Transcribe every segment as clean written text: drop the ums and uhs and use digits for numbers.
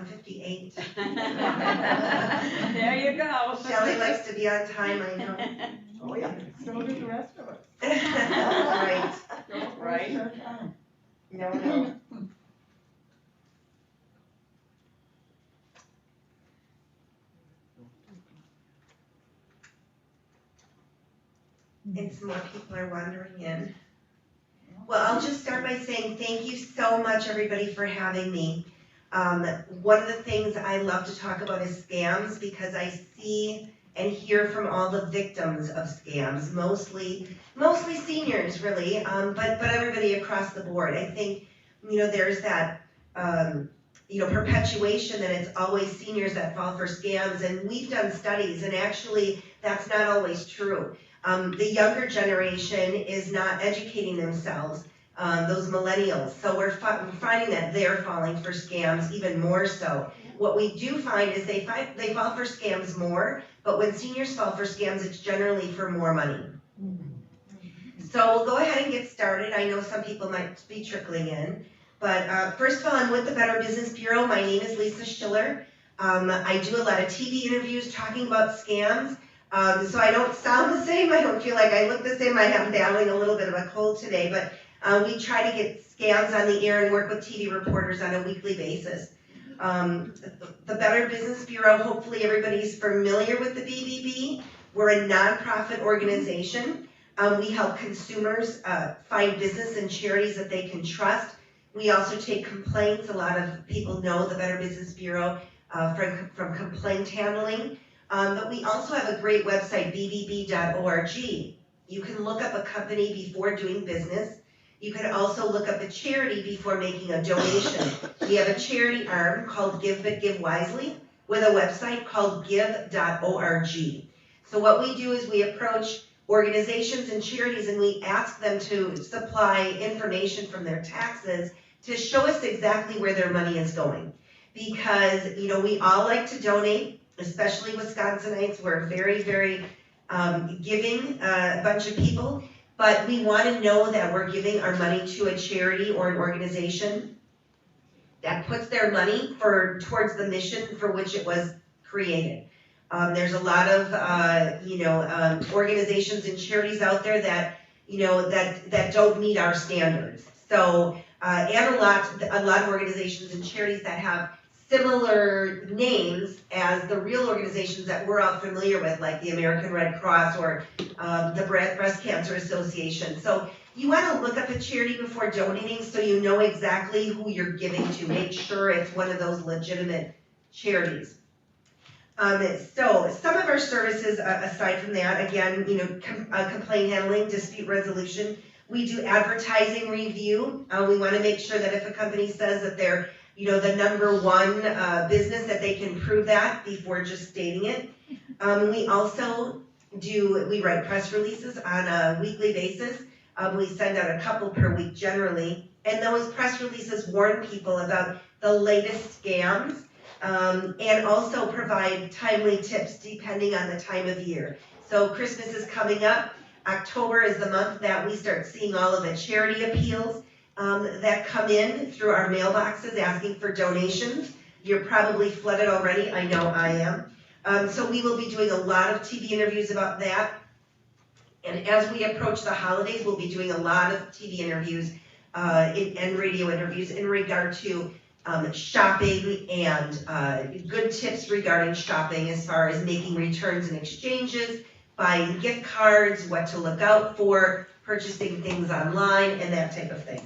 1:58. There you go. Shelley likes to be on time, I know. Oh, yeah, so do the rest of us. Right. Don't Right. waste our time. No. And some more people are wandering in. Well, I'll just start by saying thank you so much, everybody, for having me. One of the things I love to talk about is scams because I see and hear from all the victims of scams, mostly seniors, really, but everybody across the board. I think, there's that, perpetuation that it's always seniors that fall for scams, and we've done studies, and actually that's not always true. The younger generation is not educating themselves, those millennials. So we're finding that they're falling for scams even more so. What we do find is they fall for scams more, but when seniors fall for scams, it's generally for more money. So we'll go ahead and get started. I know some people might be trickling in. But first of all, I'm with the Better Business Bureau. My name is Lisa Schiller. I do a lot of TV interviews talking about scams. So I don't sound the same. I don't feel like I look the same. I am battling a little bit of a cold today, but we try to get scams on the air and work with TV reporters on a weekly basis. The Better Business Bureau, hopefully everybody's familiar with the BBB. We're a nonprofit organization. We help consumers find business and charities that they can trust. We also take complaints. A lot of people know the Better Business Bureau from complaint handling. But we also have a great website, bbb.org. You can look up a company before doing business. You can also look up a charity before making a donation. We have a charity arm called Give But Give Wisely with a website called give.org. So what we do is we approach organizations and charities and we ask them to supply information from their taxes to show us exactly where their money is going. Because, we all like to donate, especially Wisconsinites. We're very, very giving bunch of people. But we want to know that we're giving our money to a charity or an organization that puts their money towards the mission for which it was created. There's a lot of organizations and charities out there that that don't meet our standards. So and a lot of organizations and charities that have similar names as the real organizations that we're all familiar with, like the American Red Cross or the Breast Cancer Association. So you want to look up a charity before donating so you know exactly who you're giving to. Make sure it's one of those legitimate charities. So some of our services, aside from that, again, complaint handling, dispute resolution. We do advertising review. We want to make sure that if a company says that they're the number one business, that they can prove that before just stating it. We also we write press releases on a weekly basis. We send out a couple per week generally, and those press releases warn people about the latest scams and also provide timely tips depending on the time of year. So Christmas is coming up. October is the month that we start seeing all of the charity appeals that come in through our mailboxes asking for donations. You're probably flooded already. I know I am. So we will be doing a lot of TV interviews about that. And as we approach the holidays, we'll be doing a lot of TV interviews and radio interviews in regard to shopping and good tips regarding shopping as far as making returns and exchanges, buying gift cards, what to look out for, purchasing things online, and that type of thing.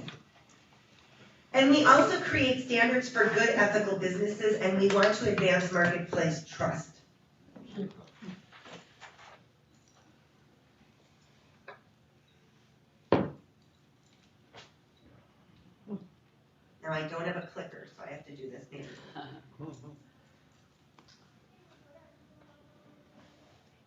And we also create standards for good ethical businesses, and we want to advance marketplace trust. Now I don't have a clicker, so I have to do this manually.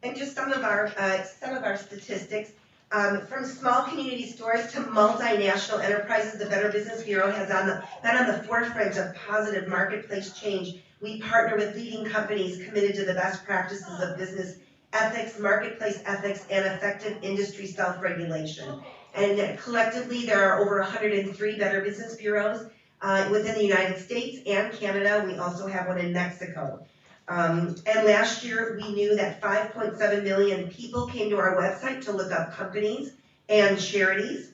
And just some of our statistics. From small community stores to multinational enterprises, the Better Business Bureau has been on the forefront of positive marketplace change. We partner with leading companies committed to the best practices of business ethics, marketplace ethics, and effective industry self-regulation. And collectively, there are over 103 Better Business Bureaus. within the United States and Canada. We also have one in Mexico. And last year, we knew that 5.7 million people came to our website to look up companies and charities,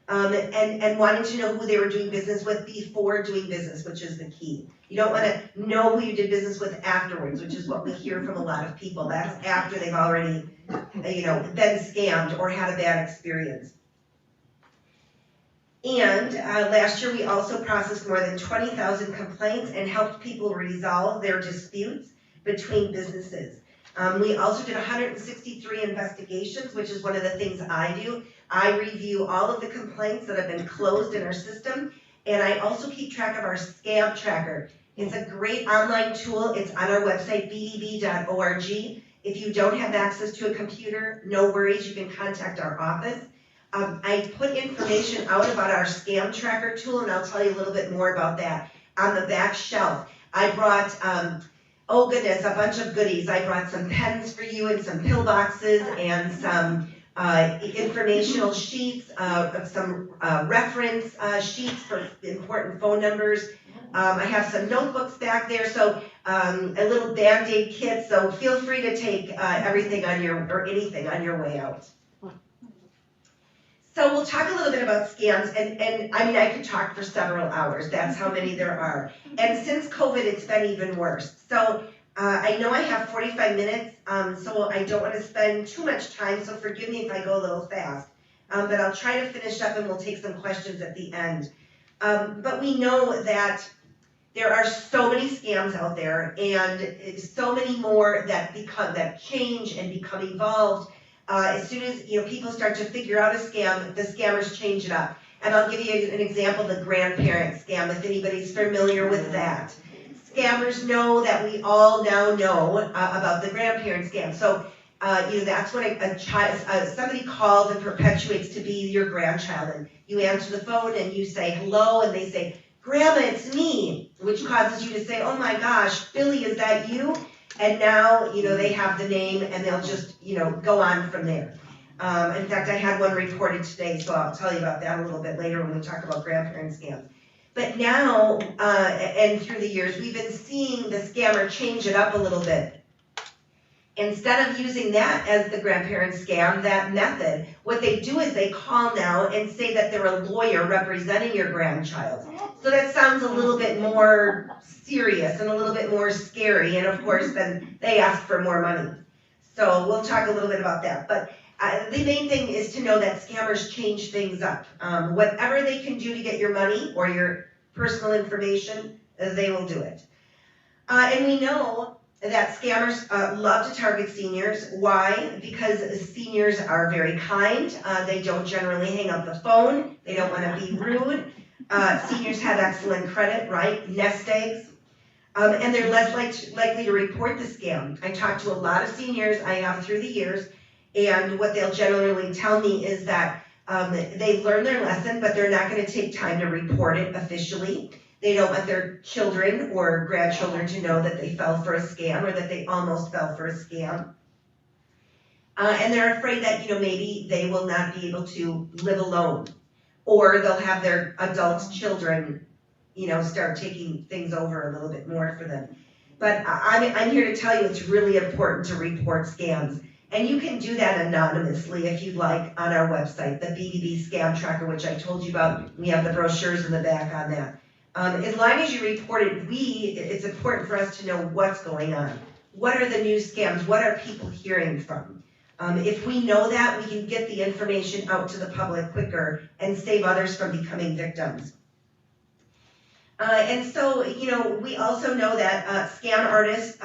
and wanting to know who they were doing business with before doing business, which is the key. You don't want to know who you did business with afterwards, which is what we hear from a lot of people. That's after they've already, been scammed or had a bad experience. And last year, we also processed more than 20,000 complaints and helped people resolve their disputes between businesses. We also did 163 investigations, which is one of the things I do. I review all of the complaints that have been closed in our system, and I also keep track of our scam tracker. It's a great online tool. It's on our website, BBB.org. If you don't have access to a computer, no worries, you can contact our office. I put information out about our scam tracker tool, and I'll tell you a little bit more about that. On the back shelf, I brought, oh goodness, a bunch of goodies. I brought some pens for you and some pillboxes and some informational sheets, some reference sheets for important phone numbers. I have some notebooks back there, so a little Band-Aid kit, so feel free to take everything on or anything on your way out. So we'll talk a little bit about scams, and I mean, I could talk for several hours. That's how many there are. And since COVID, it's been even worse. So I know I have 45 minutes, so I don't want to spend too much time, so forgive me if I go a little fast. But I'll try to finish up, and we'll take some questions at the end. But we know that there are so many scams out there, and so many more that change and become evolved. As soon as people start to figure out a scam, the scammers change it up. And I'll give you an example, the grandparent scam, if anybody's familiar with that. Scammers know that we all now know about the grandparent scam. So, that's when somebody calls and perpetuates to be your grandchild. And you answer the phone and you say hello, and they say, "Grandma, it's me," which causes you to say, "Oh my gosh, Billy, is that you?" And now, they have the name, and they'll just, go on from there. In fact, I had one reported today, so I'll tell you about that a little bit later when we talk about grandparent scams. But now, and through the years, we've been seeing the scammer change it up a little bit. Instead of using that as the grandparent scam, that method, what they do is they call now and say that they're a lawyer representing your grandchild. So that sounds a little bit more serious and a little bit more scary, and of course then they ask for more money. So we'll talk a little bit about that. But the main thing is to know that scammers change things up. Whatever they can do to get your money or your personal information, they will do it. And we know that scammers love to target seniors. Why? Because seniors are very kind. They don't generally hang up the phone. They don't want to be rude. Seniors have excellent credit, right? Nest eggs. And they're less likely to report the scam. I talked to a lot of seniors I have through the years, and what they'll generally tell me is that they learn their lesson, but they're not going to take time to report it officially. They don't want their children or grandchildren to know that they fell for a scam or that they almost fell for a scam. And they're afraid that, maybe they will not be able to live alone, or they'll have their adult children, start taking things over a little bit more for them. But I'm here to tell you it's really important to report scams. And you can do that anonymously if you'd like on our website, the BBB Scam Tracker, which I told you about. We have the brochures in the back on that. As long as you report it, it's important for us to know what's going on. What are the new scams? What are people hearing from? If we know that, we can get the information out to the public quicker and save others from becoming victims. And so, we also know that scam artists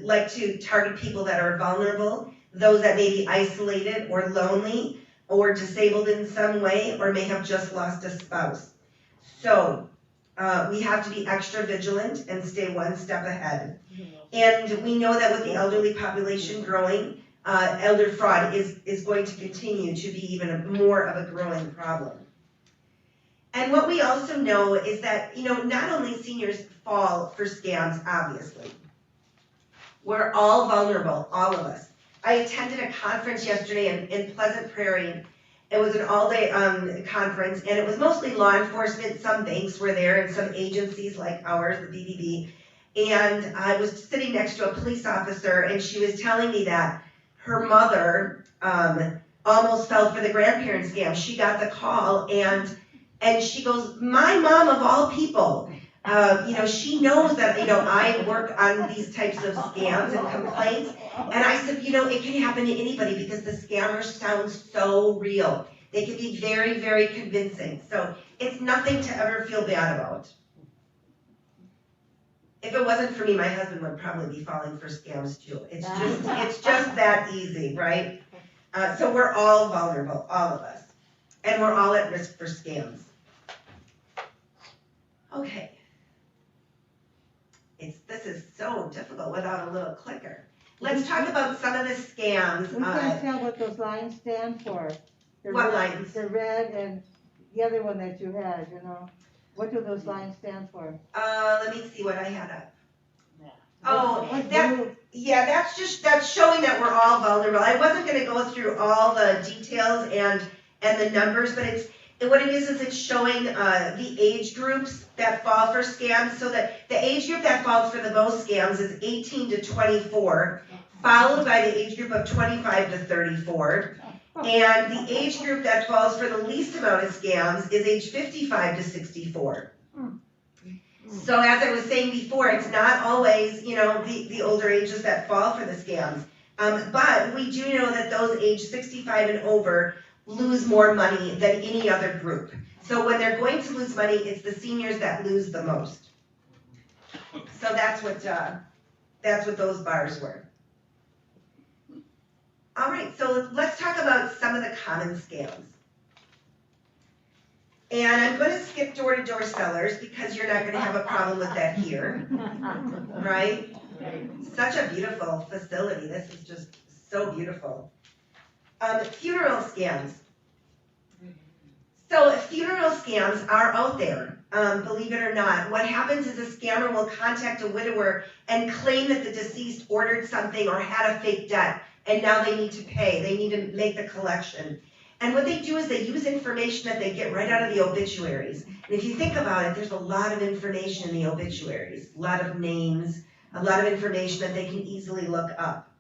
like to target people that are vulnerable, those that may be isolated or lonely or disabled in some way or may have just lost a spouse. So we have to be extra vigilant and stay one step ahead. And we know that with the elderly population growing, elder fraud is going to continue to be even more of a growing problem. And what we also know is that, not only seniors fall for scams, obviously. We're all vulnerable, all of us. I attended a conference yesterday in Pleasant Prairie, It was an all-day conference, and it was mostly law enforcement. Some banks were there, and some agencies like ours, the BBB. And I was sitting next to a police officer, and she was telling me that her mother almost fell for the grandparent scam. She got the call, and she goes, "My mom of all people." She knows that, I work on these types of scams and complaints. And I said, it can happen to anybody because the scammers sound so real. They can be very, very convincing. So it's nothing to ever feel bad about. If it wasn't for me, my husband would probably be falling for scams too. It's just that easy, right? So we're all vulnerable, all of us. And we're all at risk for scams. Okay. This is so difficult without a little clicker. Let's talk about some of the scams. We can't tell what those lines stand for. What lines? The red and the other one that you had, What do those lines stand for? Let me see what I had up. Yeah. Oh, That's that's showing that we're all vulnerable. I wasn't going to go through all the details and the numbers, but what it is it's showing the age groups that fall for scams. So that the age group that falls for the most scams is 18 to 24, followed by the age group of 25 to 34. And the age group that falls for the least amount of scams is age 55 to 64. So as I was saying before, it's not always, the older ages that fall for the scams. But we do know that those age 65 and over lose more money than any other group. So when they're going to lose money, it's the seniors that lose the most. So that's what those bars were. All right, so let's talk about some of the common scams. And I'm going to skip door-to-door sellers because you're not going to have a problem with that here, right? Such a beautiful facility. This is just so beautiful. Funeral scams. So funeral scams are out there, believe it or not. What happens is a scammer will contact a widower and claim that the deceased ordered something or had a fake debt, and now they need to pay. They need to make the collection. And what they do is they use information that they get right out of the obituaries. And if you think about it, there's a lot of information in the obituaries, a lot of names, a lot of information that they can easily look up.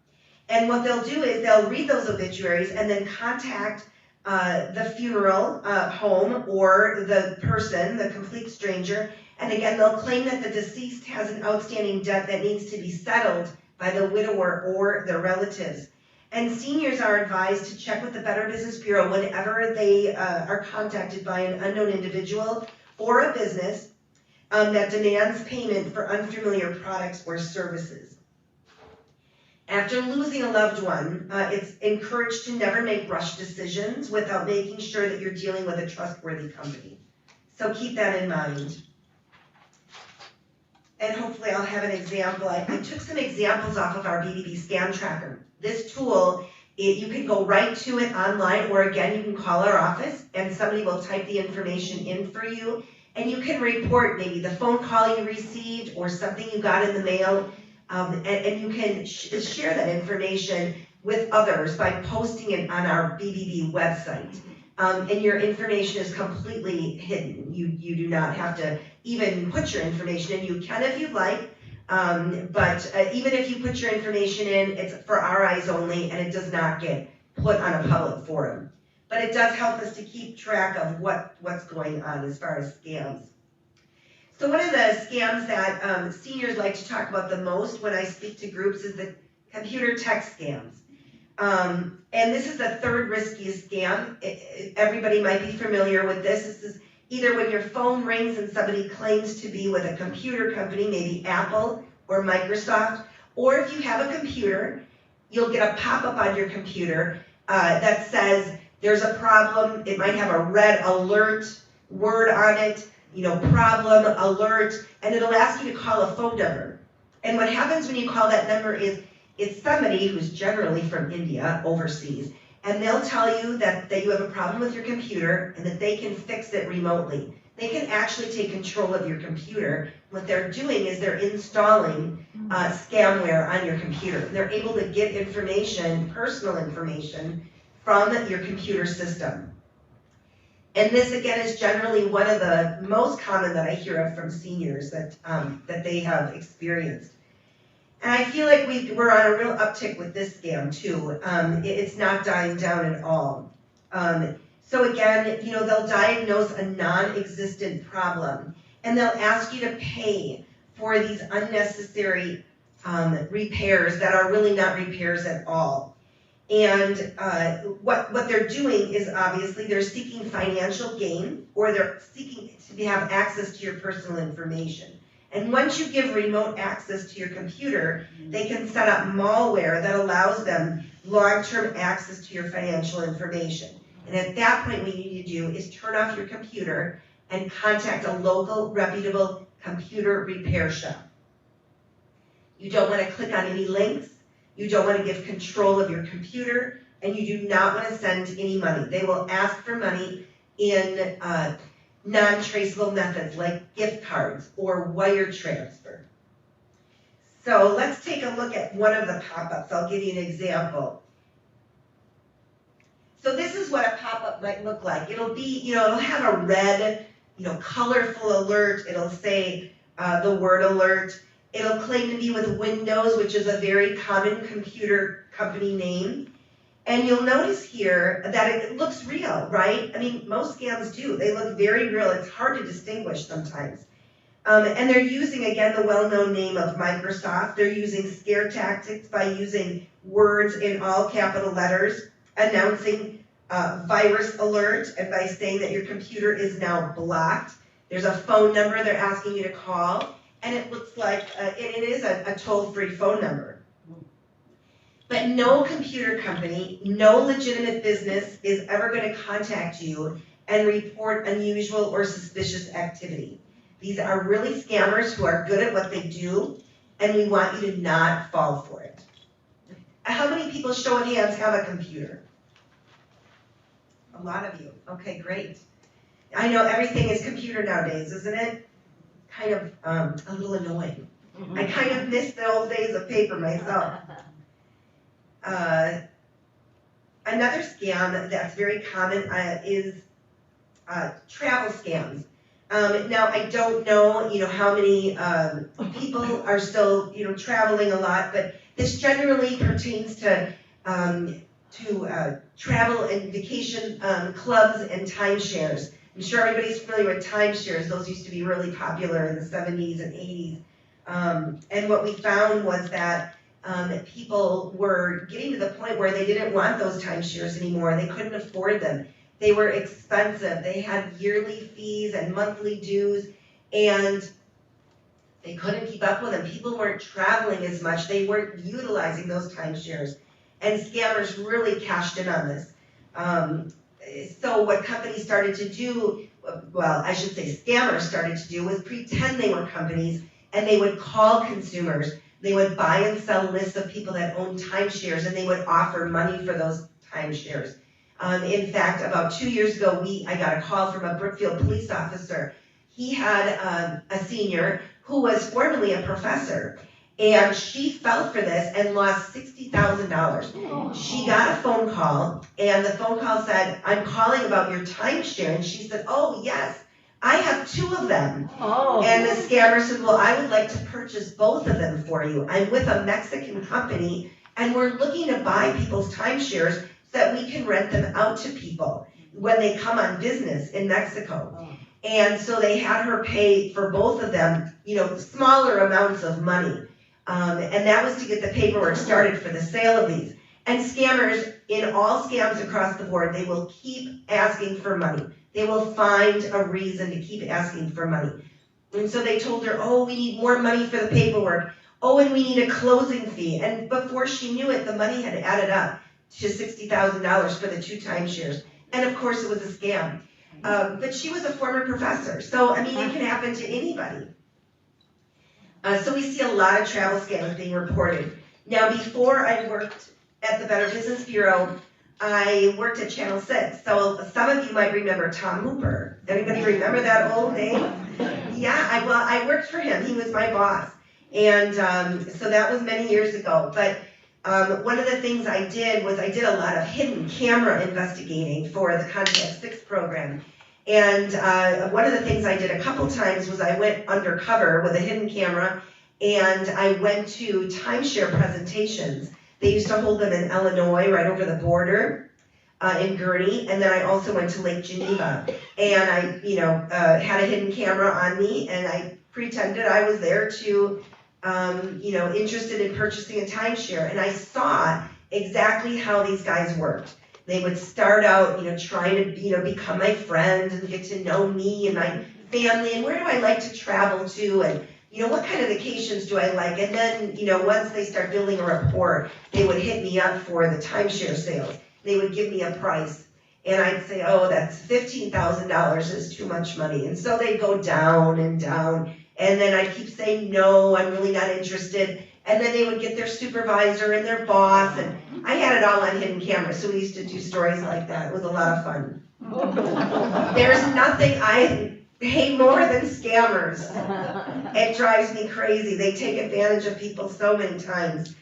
And what they'll do is they'll read those obituaries and then contact the funeral home or the person, the complete stranger. And again, they'll claim that the deceased has an outstanding debt that needs to be settled by the widower or their relatives. And seniors are advised to check with the Better Business Bureau whenever they are contacted by an unknown individual or a business that demands payment for unfamiliar products or services. After losing a loved one, it's encouraged to never make rush decisions without making sure that you're dealing with a trustworthy company. So keep that in mind. And hopefully I'll have an example. I took some examples off of our BBB Scam Tracker. This tool, you can go right to it online, or again, you can call our office and somebody will type the information in for you. And you can report maybe the phone call you received or something you got in the mail. And you can share that information with others by posting it on our BBB website. And your information is completely hidden. You do not have to even put your information in. You can if you'd like, but even if you put your information in, it's for our eyes only, and it does not get put on a public forum. But it does help us to keep track of what's going on as far as scams. So one of the scams that seniors like to talk about the most when I speak to groups is the computer text scams. And this is the third riskiest scam. Everybody might be familiar with this. This is either when your phone rings and somebody claims to be with a computer company, maybe Apple or Microsoft, or if you have a computer, you'll get a pop-up on your computer that says there's a problem. It might have a red alert word on it, problem, alert, and it'll ask you to call a phone number. And what happens when you call that number is it's somebody who's generally from India, overseas, and they'll tell you that you have a problem with your computer and that they can fix it remotely. They can actually take control of your computer. What they're doing is they're installing scamware on your computer. They're able to get information, personal information, from your computer system. And this again is generally one of the most common that I hear of from seniors that they have experienced. And I feel like we're on a real uptick with this scam too. It's not dying down at all. So again, they'll diagnose a non-existent problem and they'll ask you to pay for these unnecessary repairs that are really not repairs at all. And what they're doing is obviously they're seeking financial gain, or they're seeking to have access to your personal information. And once you give remote access to your computer, they can set up malware that allows them long-term access to your financial information. And at that point, what you need to do is turn off your computer and contact a local, reputable computer repair shop. You don't want to click on any links. You don't want to give control of your computer, and you do not want to send any money. They will ask for money in non-traceable methods like gift cards or wire transfer. So let's take a look at one of the pop-ups. I'll give you an example. So this is what a pop-up might look like. It'll be, it'll have a red, colorful alert. It'll say the word alert. It'll claim to be with Windows, which is a very common computer company name. And you'll notice here that it looks real, right? I mean, most scams do. They look very real. It's hard to distinguish sometimes. And they're using, again, the well-known name of Microsoft. They're using scare tactics by using words in all capital letters, announcing virus alert, and by saying that your computer is now blocked. There's a phone number they're asking you to call, and it looks like it is a toll-free phone number. But no computer company, no legitimate business is ever going to contact you and report unusual or suspicious activity. These are really scammers who are good at what they do, and we want you to not fall for it. How many people, show of hands, have a computer? A lot of you. Okay, great. I know everything is computer nowadays, isn't it? Kind of a little annoying. I kind of miss the old days of paper myself. Another scam that's very common is travel scams. Now I don't know, how many people are still, traveling a lot, but this generally pertains to travel and vacation clubs and timeshares. I'm sure everybody's familiar with timeshares. Those used to be really popular in the 70s and 80s. And what we found was that people were getting to the point where they didn't want those timeshares anymore. They couldn't afford them. They were expensive. They had yearly fees and monthly dues, and they couldn't keep up with them. People weren't traveling as much. They weren't utilizing those timeshares, and scammers really cashed in on this. So what companies started to do, well, I should say scammers started to do, was pretend they were companies, and they would call consumers. They would buy and sell lists of people that owned timeshares, and they would offer money for those timeshares. In fact, about 2 years ago, I got a call from a Brookfield police officer. He had a senior who was formerly a professor, and she fell for this and lost $60,000. She got a phone call, and the phone call said, "I'm calling about your timeshare." And she said, "Oh, yes, I have 2 of them." Oh. And the scammer said, "Well, I would like to purchase both of them for you. I'm with a Mexican company, and we're looking to buy people's timeshares so that we can rent them out to people when they come on business in Mexico." Oh. And so they had her pay for both of them, smaller amounts of money. And that was to get the paperwork started for the sale of these. And scammers, in all scams across the board, they will keep asking for money. They will find a reason to keep asking for money. And so they told her, "Oh, we need more money for the paperwork. Oh, and we need a closing fee." And before she knew it, the money had added up to $60,000 for the 2 timeshares. And of course, it was a scam. But she was a former professor. So, I mean, it can happen to anybody. So we see a lot of travel scams being reported. Now, before I worked at the Better Business Bureau, I worked at Channel 6. So some of you might remember Tom Hooper. Anybody remember that old name? Yeah, I worked for him. He was my boss. And so that was many years ago. But one of the things I did was I did a lot of hidden camera investigating for the Contact 6 program. And one of the things I did a couple times was I went undercover with a hidden camera, and I went to timeshare presentations. They used to hold them in Illinois, right over the border, in Gurnee, and then I also went to Lake Geneva. And I, had a hidden camera on me, and I pretended I was there to, interested in purchasing a timeshare. And I saw exactly how these guys worked. They would start out, trying to, become my friend and get to know me and my family and where do I like to travel to and, what kind of vacations do I like? And then, once they start building a rapport, they would hit me up for the timeshare sales. They would give me a price and I'd say, oh, that's $15,000 is too much money. And so they'd go down and down. And then I'd keep saying, no, I'm really not interested. And then they would get their supervisor and their boss, and I had it all on hidden camera, so we used to do stories like that. It was a lot of fun. There's nothing I hate more than scammers. It drives me crazy. They take advantage of people so many times.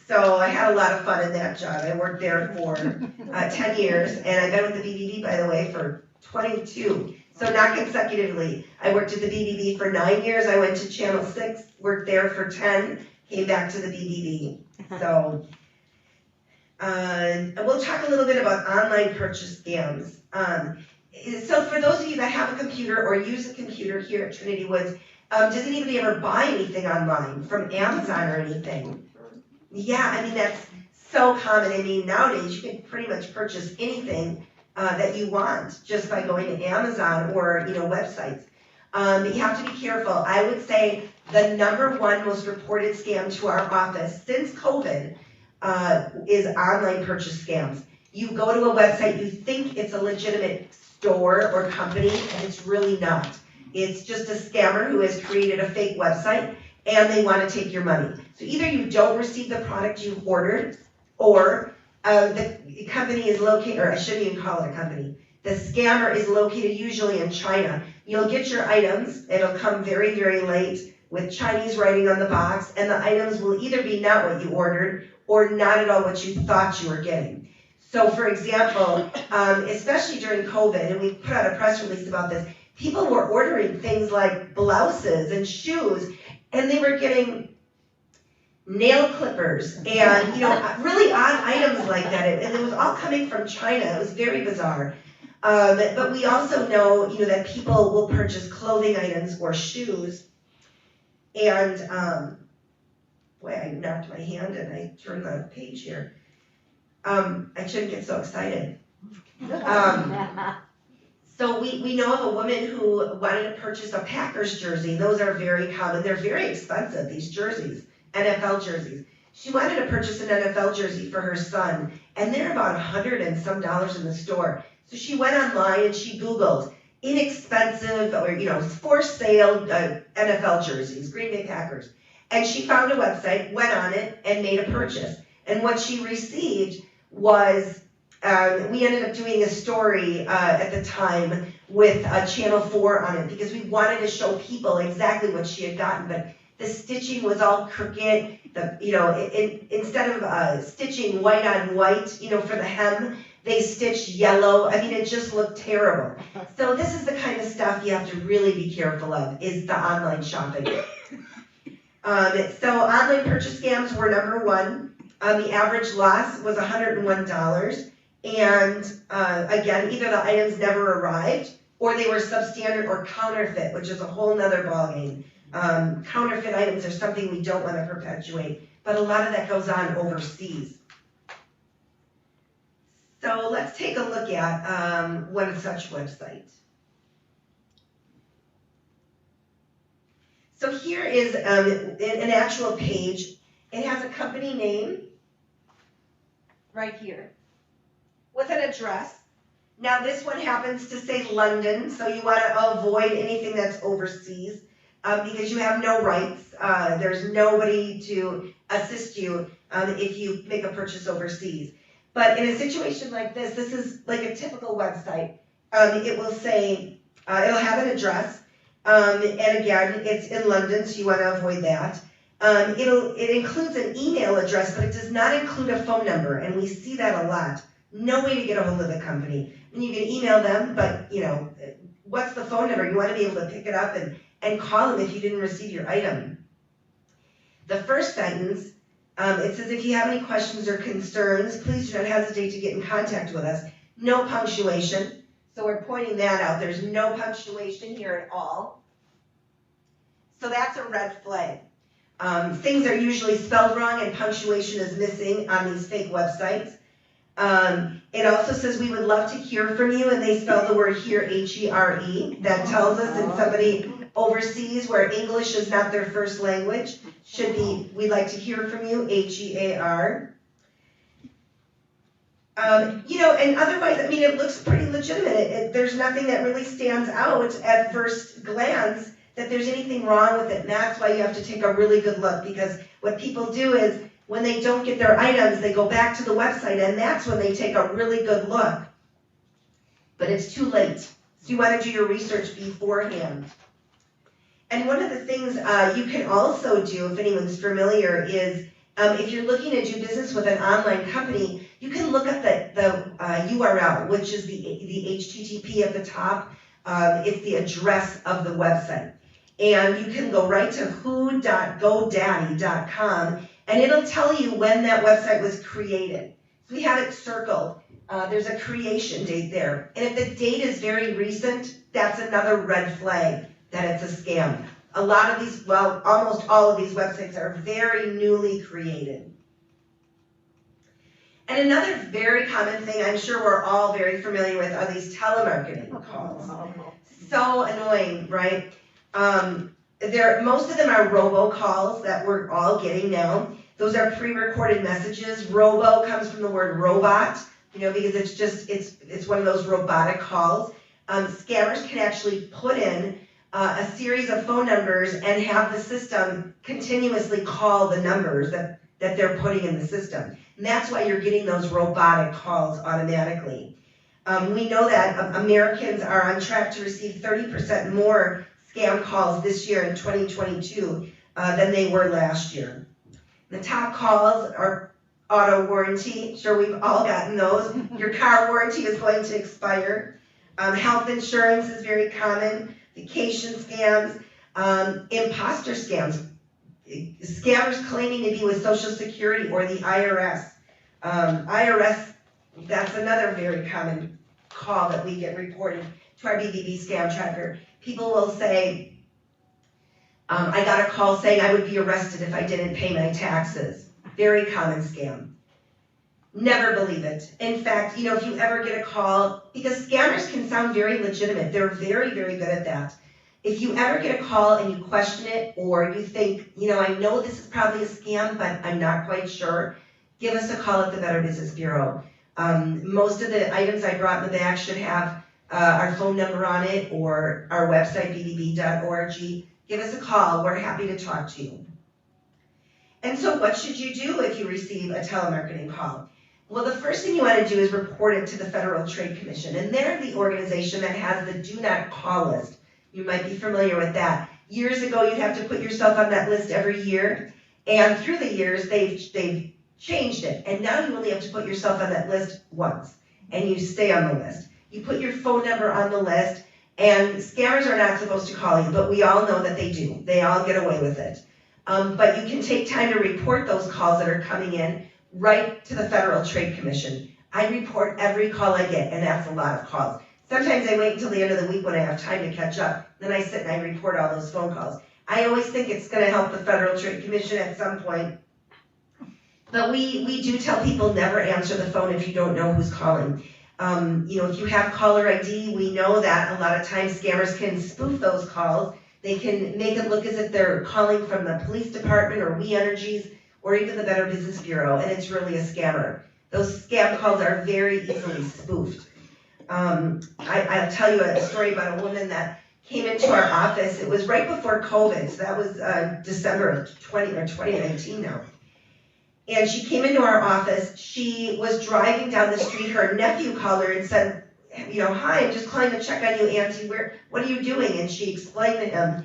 So I had a lot of fun in that job. I worked there for 10 years, and I've been with the BBB, by the way, for 22. So not consecutively. I worked at the BBB for 9 years. I went to Channel 6, worked there for 10, came back to the BBB. So we'll talk a little bit about online purchase scams. So for those of you that have a computer or use a computer here at Trinity Woods, does anybody ever buy anything online from Amazon or anything? Yeah, that's so common. Nowadays you can pretty much purchase anything that you want just by going to Amazon or websites. But you have to be careful. I would say the number one most reported scam to our office since COVID is online purchase scams. You go to a website, you think it's a legitimate store or company, and it's really not. It's just a scammer who has created a fake website and they want to take your money. So either you don't receive the product you've ordered, or the company is located, or I shouldn't even call it a company. The scammer is located usually in China. You'll get your items, it'll come very, very late with Chinese writing on the box, and the items will either be not what you ordered or not at all what you thought you were getting. So for example, especially during COVID, and we put out a press release about this, people were ordering things like blouses and shoes, and they were getting nail clippers and really odd items like that, and it was all coming from China. It was very bizarre. But we also know that people will purchase clothing items or shoes, and boy, I knocked my hand and I turned the page here. I shouldn't get so excited. So we know of a woman who wanted to purchase a Packers jersey. Those are very common. They're very expensive, these jerseys. NFL jerseys. She wanted to purchase an NFL jersey for her son, and they're about $100 and some in the store. So she went online and she Googled inexpensive or for sale NFL jerseys, Green Bay Packers, and she found a website, went on it, and made a purchase. And what she received was we ended up doing a story at the time with Channel 4 on it because we wanted to show people exactly what she had gotten, but the stitching was all crooked. Instead of stitching white on white, for the hem, they stitched yellow. It just looked terrible. So this is the kind of stuff you have to really be careful of, is the online shopping. So online purchase scams were number one. The average loss was $101. And again, either the items never arrived, or they were substandard or counterfeit, which is a whole nother ballgame. Counterfeit items are something we don't want to perpetuate, but a lot of that goes on overseas. So let's take a look at one such website. So here is an actual page. It has a company name right here with an address. Now this one happens to say London, so you want to avoid anything that's overseas. Because you have no rights. There's nobody to assist you if you make a purchase overseas. But in a situation like this is like a typical website. It will say, it'll have an address, and again, it's in London, so you want to avoid that. It includes an email address, but it does not include a phone number, and we see that a lot. no way to get a hold of the company. And you can email them, but what's the phone number? You want to be able to pick it up and call them if you didn't receive your item. The first sentence, it says, if you have any questions or concerns, please do not hesitate to get in contact with us. No punctuation. So we're pointing that out. There's no punctuation here at all. So that's a red flag. Things are usually spelled wrong and punctuation is missing on these fake websites. It also says we would love to hear from you, and they spell the word here H-E-R-E. That tells us that somebody overseas where English is not their first language should be, we'd like to hear from you, H-E-A-R. And otherwise, I mean, it looks pretty legitimate. There's nothing that really stands out at first glance that there's anything wrong with it. And that's why you have to take a really good look, because what people do is when they don't get their items, they go back to the website, and that's when they take a really good look. But it's too late. So you want to do your research beforehand. And one of the things you can also do, if anyone's familiar, is if you're looking to do business with an online company, you can look at the URL, which is the HTTP at the top. It's the address of the website. And you can go right to who.godaddy.com, and it'll tell you when that website was created. So we have it circled. There's a creation date there. And if the date is very recent, that's another red flag that it's a scam. A lot of these, well, almost all of these websites are very newly created. And another very common thing I'm sure we're all very familiar with are these telemarketing calls. So annoying, right? Most of them are robocalls that we're all getting now. Those are pre-recorded messages. Robo comes from the word robot, because it's one of those robotic calls. Scammers can actually put in a series of phone numbers and have the system continuously call the numbers that they're putting in the system. And that's why you're getting those robotic calls automatically. We know that Americans are on track to receive 30% more scam calls this year in 2022 than they were last year. The top calls are auto warranty. Sure, we've all gotten those. Your car warranty is going to expire. Health insurance is very common. Vacation scams, imposter scams. Scammers claiming to be with Social Security or the IRS. IRS, that's another very common call that we get reported to our BBB scam tracker. People will say, I got a call saying I would be arrested if I didn't pay my taxes. Very common scam. Never believe it. In fact, if you ever get a call, because scammers can sound very legitimate, they're very, very good at that. If you ever get a call and you question it, or you think, I know this is probably a scam, but I'm not quite sure, give us a call at the Better Business Bureau. Most of the items I brought in the bag should have our phone number on it or our website, bbb.org. Give us a call. We're happy to talk to you. And so what should you do if you receive a telemarketing call? Well, the first thing you want to do is report it to the Federal Trade Commission. And they're the organization that has the do not call list. You might be familiar with that. Years ago, you'd have to put yourself on that list every year. And through the years, they've changed it. And now you only have to put yourself on that list once. And you stay on the list. You put your phone number on the list. And scammers are not supposed to call you, but we all know that they do. They all get away with it. But you can take time to report those calls that are coming in right to the Federal Trade Commission. I report every call I get, and that's a lot of calls. Sometimes I wait until the end of the week when I have time to catch up. Then I sit and I report all those phone calls. I always think it's going to help the Federal Trade Commission at some point. But we do tell people never answer the phone if you don't know who's calling. If you have caller ID, we know that a lot of times scammers can spoof those calls. They can make it look as if they're calling from the police department or We Energies or even the Better Business Bureau, and it's really a scammer. Those scam calls are very easily spoofed. I'll tell you a story about a woman that came into our office. It was right before COVID, so that was December of 2019 now. And she came into our office. She was driving down the street. Her nephew called her and said, hi, I'm just calling to check on you, Auntie. What are you doing? And she explained to him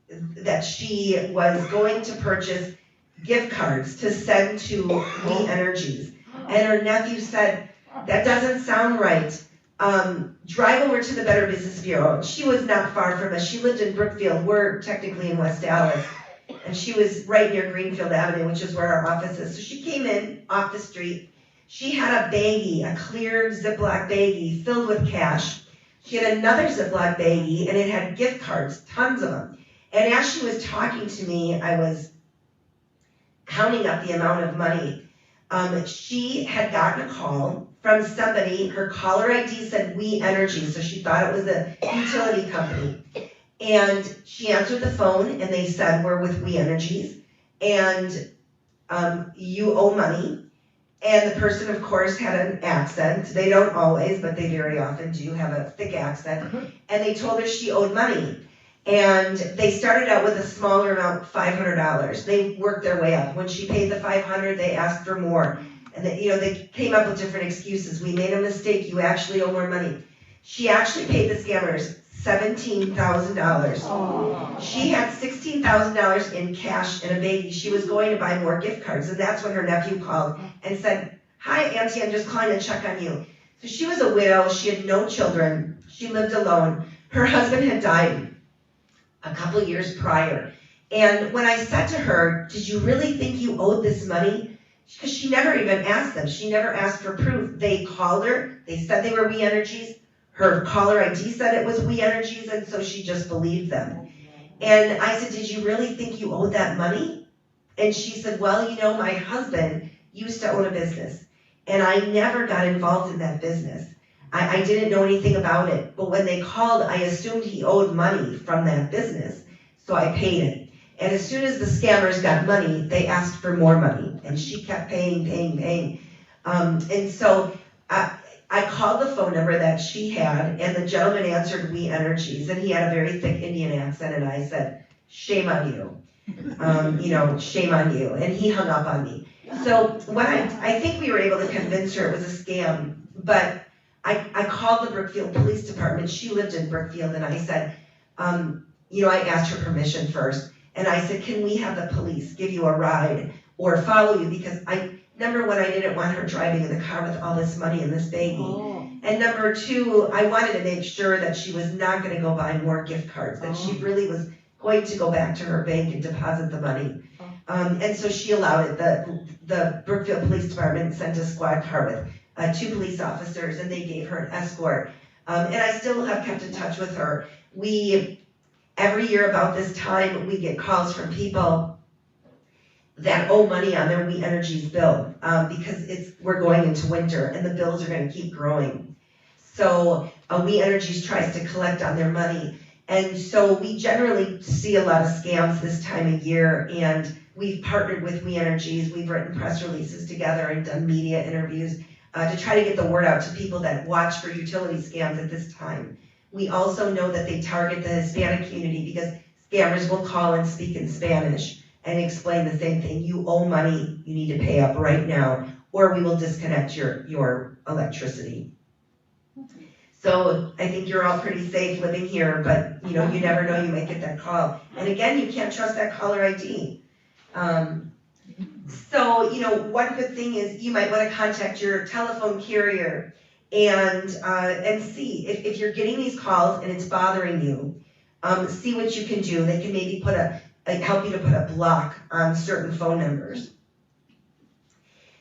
that she was going to purchase gift cards to send to We Energies. And her nephew said, that doesn't sound right. Drive over to the Better Business Bureau. She was not far from us. She lived in Brookfield. We're technically in West Dallas. And she was right near Greenfield Avenue, which is where our office is. So she came in off the street. She had a baggie, a clear Ziploc baggie filled with cash. She had another Ziploc baggie, and it had gift cards, tons of them. And as she was talking to me, I was counting up the amount of money. She had gotten a call from somebody. Her caller ID said We Energy, so she thought it was a utility company. And she answered the phone, and they said, we're with We Energies, and you owe money. And the person, of course, had an accent. They don't always, but they very often do have a thick accent. And they told her she owed money. And they started out with a smaller amount, $500. They worked their way up. When she paid the $500, they asked for more. And they came up with different excuses. We made a mistake. You actually owe more money. She actually paid the scammers $17,000. She had $16,000 in cash in a baggie. She was going to buy more gift cards, and that's when her nephew called and said, hi, Auntie, I'm just calling to check on you. So she was a widow. She had no children. She lived alone. Her husband had died a couple years prior. And when I said to her, did you really think you owed this money? Because she never even asked them. She never asked for proof. They called her. They said they were We Energies. Her caller ID said it was We Energies, and so she just believed them. And I said, did you really think you owed that money? And she said, well, my husband used to own a business, and I never got involved in that business. I didn't know anything about it, but when they called, I assumed he owed money from that business, so I paid it. And as soon as the scammers got money, they asked for more money, and she kept paying. And so I called the phone number that she had, and the gentleman answered We Energies, and he had a very thick Indian accent, and I said, shame on you. Shame on you. And he hung up on me. So when I think we were able to convince her it was a scam, but I called the Brookfield Police Department. She lived in Brookfield, and I said, I asked her permission first, and I said, can we have the police give you a ride or follow you? Because number one, I didn't want her driving in the car with all this money in this baggie. And number two, I wanted to make sure that she was not going to go buy more gift cards, that she really was going to go back to her bank and deposit the money. And so she allowed it. The Brookfield Police Department sent a squad car with 2 police officers, and they gave her an escort. And I still have kept in touch with her. Every year about this time, we get calls from people that owe money on their We Energies bill because we're going into winter and the bills are going to keep growing. So We Energies tries to collect on their money. And so we generally see a lot of scams this time of year, and we've partnered with We Energies. We've written press releases together and done media interviews to try to get the word out to people that watch for utility scams at this time. We also know that they target the Hispanic community because scammers will call and speak in Spanish and explain the same thing. You owe money, you need to pay up right now, or we will disconnect your electricity. So I think you're all pretty safe living here, but you never know, you might get that call. And again, you can't trust that caller ID. So one good thing is you might want to contact your telephone carrier and see if you're getting these calls and it's bothering you. See what you can do. They can maybe help you to put a block on certain phone numbers.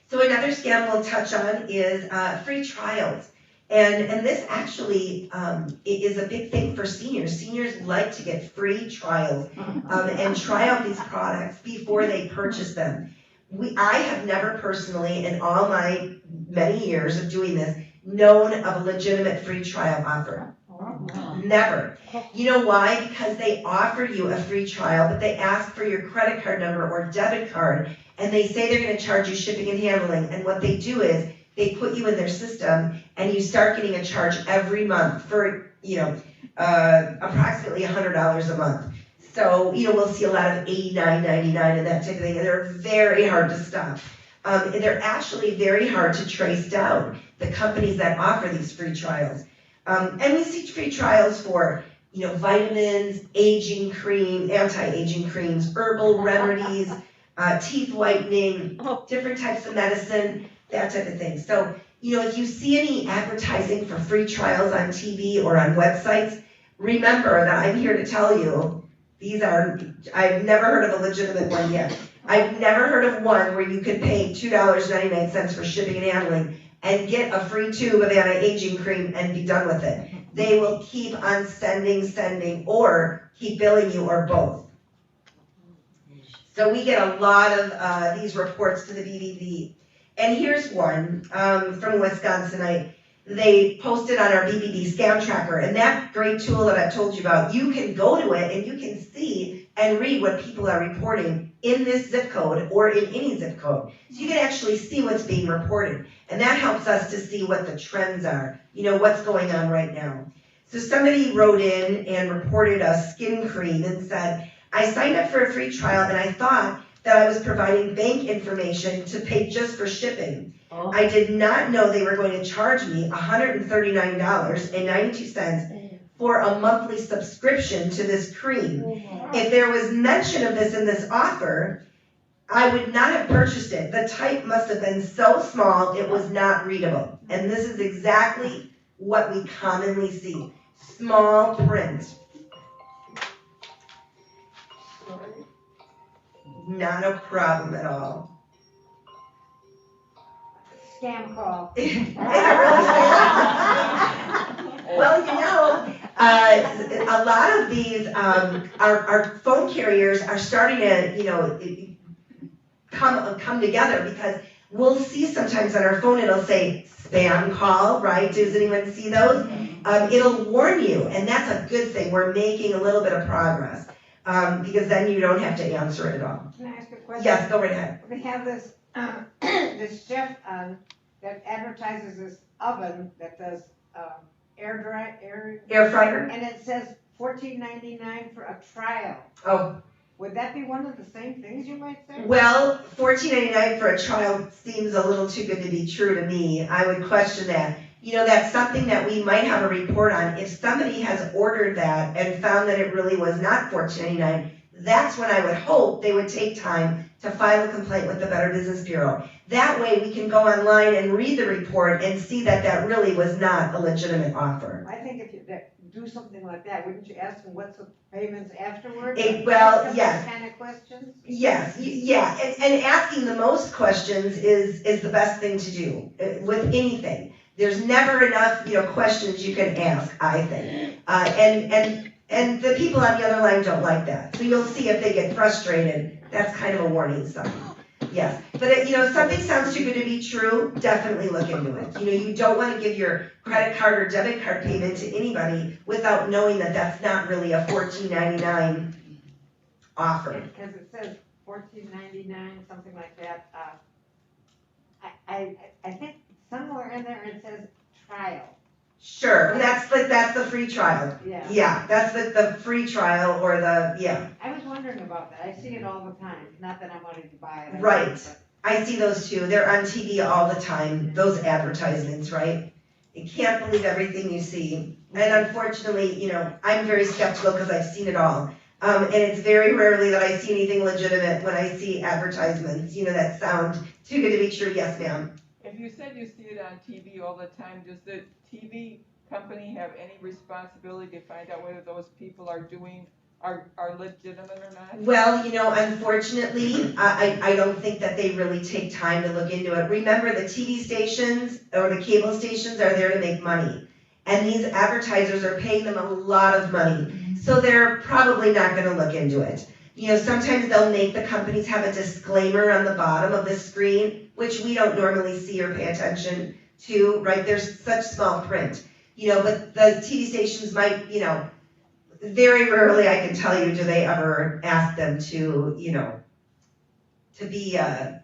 So another scam we'll touch on is free trials. And this actually is a big thing for seniors. Seniors like to get free trials and try out these products before they purchase them. I have never personally, in all my many years of doing this, known of a legitimate free trial offer. Never. You know why? Because they offer you a free trial, but they ask for your credit card number or debit card, and they say they're going to charge you shipping and handling. And what they do is they put you in their system, and you start getting a charge every month for approximately $100 a month. So we'll see a lot of $89.99 and that type of thing, and they're very hard to stop. And they're actually very hard to trace down, the companies that offer these free trials. And we see free trials for, vitamins, aging cream, anti-aging creams, herbal remedies, teeth whitening, different types of medicine. that type of thing. So, if you see any advertising for free trials on TV or on websites, remember that I'm here to tell you, I've never heard of a legitimate one yet. I've never heard of one where you could pay $2.99 for shipping and handling and get a free tube of anti-aging cream and be done with it. They will keep on sending, or keep billing you, or both. So we get a lot of these reports to the BBB. And here's one from Wisconsinite. They posted on our BBB scam tracker, and that great tool that I've told you about, you can go to it and you can see and read what people are reporting in this zip code or in any zip code. So you can actually see what's being reported. And that helps us to see what the trends are, what's going on right now. So somebody wrote in and reported a skin cream and said, I signed up for a free trial and I thought that I was providing bank information to pay just for shipping. Oh. I did not know they were going to charge me $139.92 for a monthly subscription to this cream. If there was mention of this in this offer, I would not have purchased it. The type must have been so small it was not readable. And this is exactly what we commonly see. Small print. Not a problem at all. Scam call. Well, a lot of these, our phone carriers are starting to, come together, because we'll see sometimes on our phone, it'll say spam call, right? Does anyone see those? It'll warn you, and that's a good thing. We're making a little bit of progress, because then you don't have to answer it at all. Can I ask a question? Yes, go right ahead. We have this this chef that advertises this oven that does air fryer, and it says $14.99 for a trial. Oh. Would that be one of the same things you might say? Well, $14.99 for a trial seems a little too good to be true to me. I would question that. That's something that we might have a report on. If somebody has ordered that and found that it really was not $14.99, that's when I would hope they would take time to file a complaint with the Better Business Bureau. That way we can go online and read the report and see that that really was not a legitimate offer. I think if you do something like that, wouldn't you ask them what's the payments afterwards? Yes. Kind of questions? Yes, yeah, and asking the most questions is the best thing to do with anything. There's never enough, questions you can ask, I think. And the people on the other line don't like that. So you'll see if they get frustrated, that's kind of a warning sign. Yes, but if something sounds too good to be true, definitely look into it. You don't want to give your credit card or debit card payment to anybody without knowing that that's not really a $14.99 offer. Because it says $14.99, something like that. I think somewhere in there it says trial. Sure, that's the free trial. Yeah. Yeah, that's the free trial or yeah. I was wondering about that. I see it all the time. Not that I'm wanting to buy it. Right. I see those too. They're on TV all the time, those advertisements, right? You can't believe everything you see. And unfortunately, I'm very skeptical because I've seen it all. And it's very rarely that I see anything legitimate when I see advertisements, that sound too good to be true. Yes, ma'am. If you said you see it on TV all the time, does the TV company have any responsibility to find out whether those people are legitimate or not? Well, unfortunately, I don't think that they really take time to look into it. Remember, the TV stations or the cable stations are there to make money. And these advertisers are paying them a lot of money. So they're probably not going to look into it. Sometimes they'll make the companies have a disclaimer on the bottom of the screen, which we don't normally see or pay attention to, right? There's such small print, but the TV stations might, very rarely, I can tell you, do they ever ask them to, to be a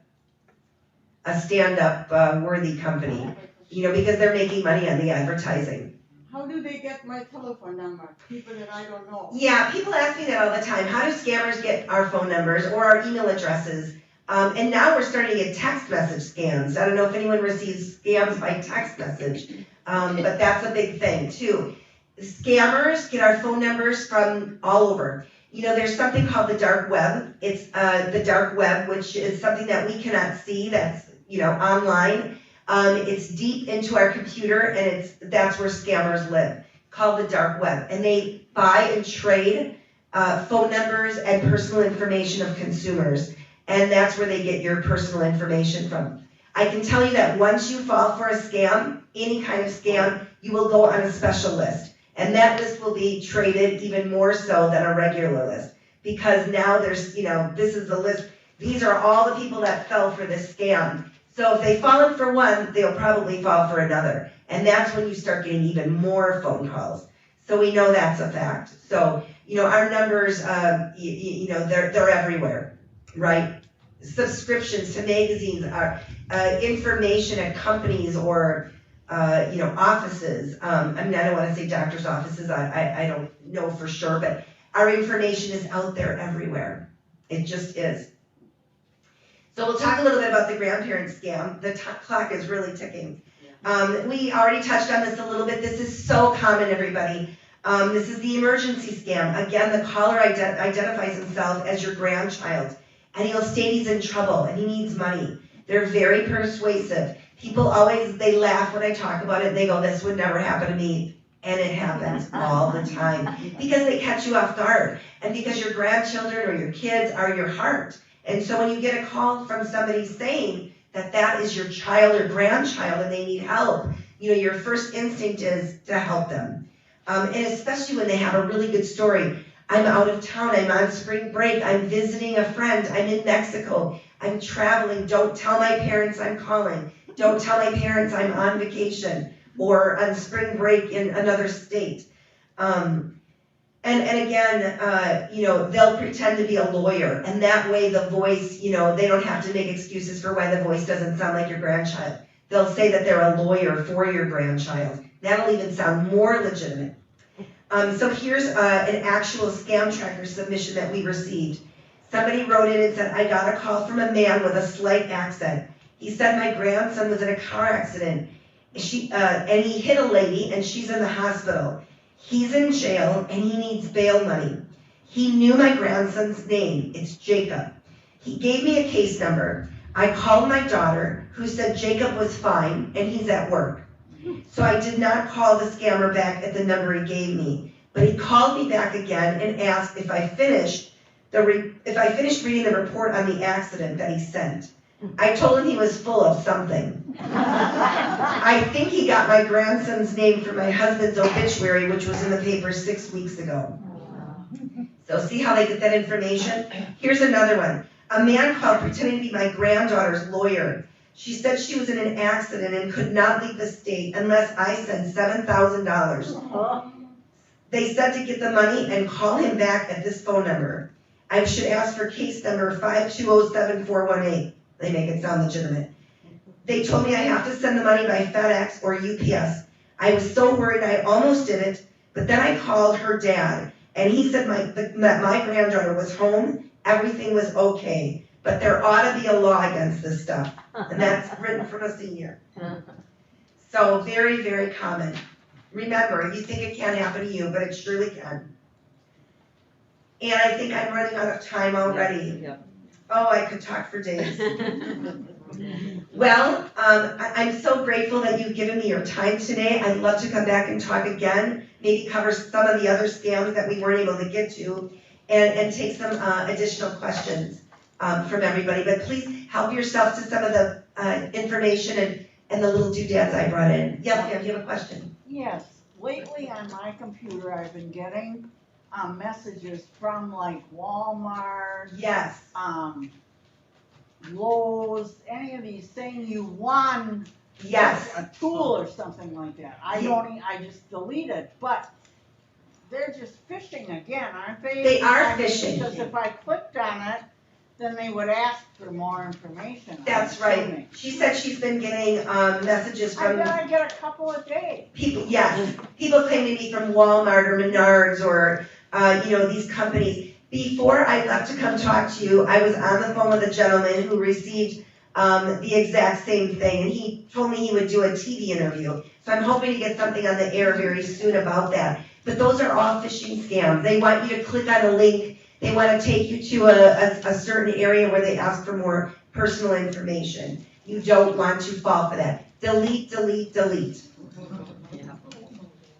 stand-up worthy company, because they're making money on the advertising. How do they get my telephone number? People that I don't know. Yeah, people ask me that all the time. How do scammers get our phone numbers or our email addresses? And now we're starting to get text message scams. I don't know if anyone receives scams by text message, but that's a big thing too. Scammers get our phone numbers from all over. There's something called the dark web. It's the dark web, which is something that we cannot see. That's online. It's deep into our computer, and that's where scammers live, called the dark web. And they buy and trade phone numbers and personal information of consumers. And that's where they get your personal information from. I can tell you that once you fall for a scam, any kind of scam, you will go on a special list. And that list will be traded even more so than a regular list. Because now there's, this is the list. These are all the people that fell for this scam. So if they've fallen for one, they'll probably fall for another. And that's when you start getting even more phone calls. So we know that's a fact. So, our numbers, they're everywhere, right? Subscriptions to magazines, information at companies or, offices. I don't want to say doctor's offices. I don't know for sure, but our information is out there everywhere. It just is. So we'll talk a little bit about the grandparent scam. The clock is really ticking. We already touched on this a little bit. This is so common, everybody. This is the emergency scam. Again, the caller identifies himself as your grandchild, and he'll state he's in trouble and he needs money. They're very persuasive. People they laugh when I talk about it. They go, this would never happen to me. And it happens all the time because they catch you off guard and because your grandchildren or your kids are your heart. And so when you get a call from somebody saying that is your child or grandchild and they need help, your first instinct is to help them. And especially when they have a really good story. I'm out of town, I'm on spring break, I'm visiting a friend, I'm in Mexico, I'm traveling, don't tell my parents I'm calling, don't tell my parents I'm on vacation or on spring break in another state. And again, they'll pretend to be a lawyer, and that way the voice, they don't have to make excuses for why the voice doesn't sound like your grandchild. They'll say that they're a lawyer for your grandchild. That'll even sound more legitimate. So here's an actual scam tracker submission that we received. Somebody wrote in and said, I got a call from a man with a slight accent. He said my grandson was in a car accident. And he hit a lady, and she's in the hospital. He's in jail, and he needs bail money. He knew my grandson's name. It's Jacob. He gave me a case number. I called my daughter, who said Jacob was fine, and he's at work. So I did not call the scammer back at the number he gave me. But he called me back again and asked if I finished reading the report on the accident that he sent. I told him he was full of something. I think he got my grandson's name from my husband's obituary, which was in the paper 6 weeks ago. So see how they get that information? Here's another one. A man called pretending to be my granddaughter's lawyer. She said she was in an accident and could not leave the state unless I sent $7,000. They said to get the money and call him back at this phone number. I should ask for case number 5207418. They make it sound legitimate. They told me I have to send the money by FedEx or UPS. I was so worried I almost did it, but then I called her dad, and he said that my granddaughter was home, everything was okay, but there ought to be a law against this stuff, and that's written from a senior. So very, very common. Remember, you think it can't happen to you, but it surely can. And I think I'm running out of time already. Yeah. Oh, I could talk for days. Well, I'm so grateful that you've given me your time today. I'd love to come back and talk again, maybe cover some of the other scams that we weren't able to get to, and take some additional questions from everybody. But please help yourself to some of the information and the little doodads I brought in. Yes, ma'am, you have a question? Yes, lately on my computer I've been getting messages from like Walmart, Yes. Lowe's, any of these saying you won Yes. a tool or something like that. I just delete it, but they're just phishing again, aren't they? They are phishing. Because if I clicked on it, then they would ask for more information. That's right. She said she's been getting messages I from bet I get a couple a day. people. Yes, people claim to be from Walmart or Menards or these companies. Before I left to come talk to you, I was on the phone with a gentleman who received the exact same thing, and he told me he would do a TV interview. So I'm hoping to get something on the air very soon about that. But those are all phishing scams. They want you to click on a link. They want to take you to a certain area where they ask for more personal information. You don't want to fall for that. Delete, delete, delete.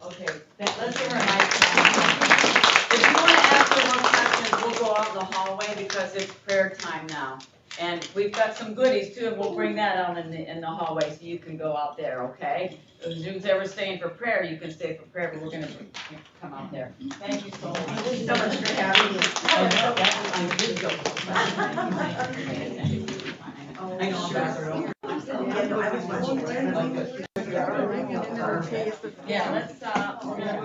Okay, let's give her a nice round. If you wanna ask her more questions, we'll go out in the hallway because it's prayer time now. And we've got some goodies too, and we'll bring that out in the hallway so you can go out there, okay? Who's ever staying for prayer, you can stay for prayer, but we're gonna come out there. Thank you so much. Thank you so much for having me. I know, I'm back. Yeah, no, I was watching it. Yeah, let's, we're gonna